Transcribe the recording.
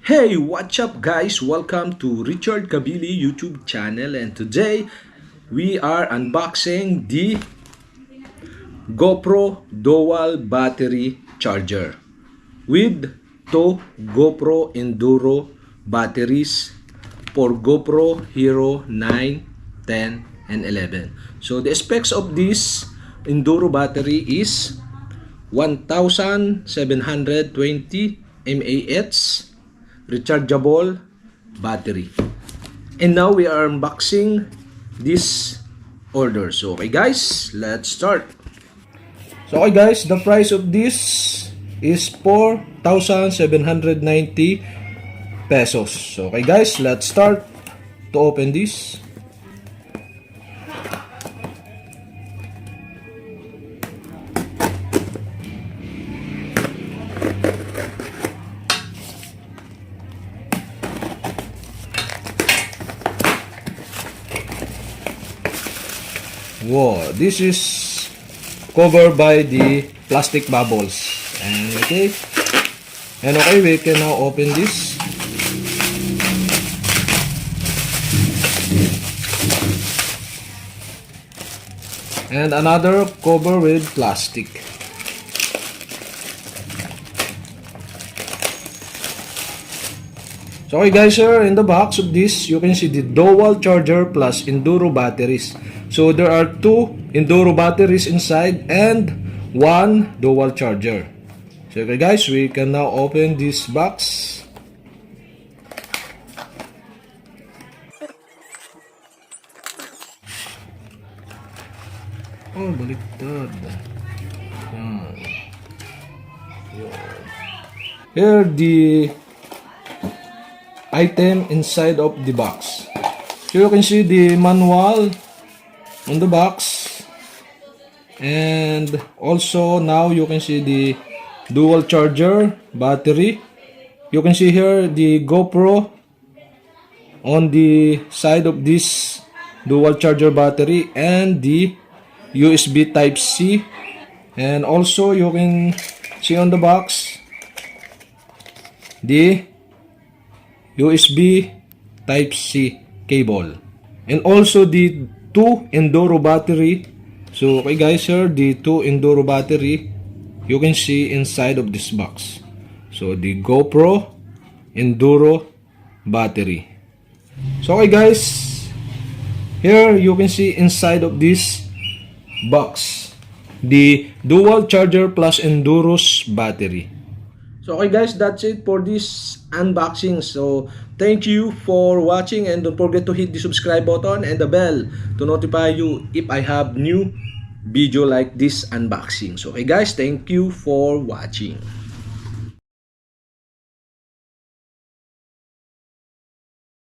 Hey, what's up guys? Welcome to Richard Kabili YouTube channel, and today we are unboxing the GoPro Dual Battery Charger with two GoPro Enduro batteries for GoPro Hero 9, 10, and 11. So the specs of this Enduro battery is 1720 mAh rechargeable battery. And now we are unboxing this order. So okay guys, let's start. So okay guys, the price of this is 4,790 pesos. So okay guys, let's start to open this. Wow, this is covered by the plastic bubbles. And okay, we can now open this. And another cover with plastic. So okay guys, in the box of this, you can see the dual charger plus Enduro batteries. So there are two Enduro batteries inside and one dual charger. So okay guys, we can now open this box. Oh, baliktad. Here the item inside of the box. So you can see the manual on the box, and also now you can see the dual charger battery. You can see here the GoPro on the side of this dual charger battery and the USB type C, and also you can see on the box the USB type C cable, and also the two Enduro battery. So okay guys, here the two Enduro battery you can see inside of this box. So the GoPro Enduro battery. So okay guys, here you can see inside of this box the dual charger plus Enduro's battery. So okay guys, that's it for this unboxing. So thank you for watching, and don't forget to hit the subscribe button and the bell to notify you if I have new video like this unboxing. So okay guys, thank you for watching.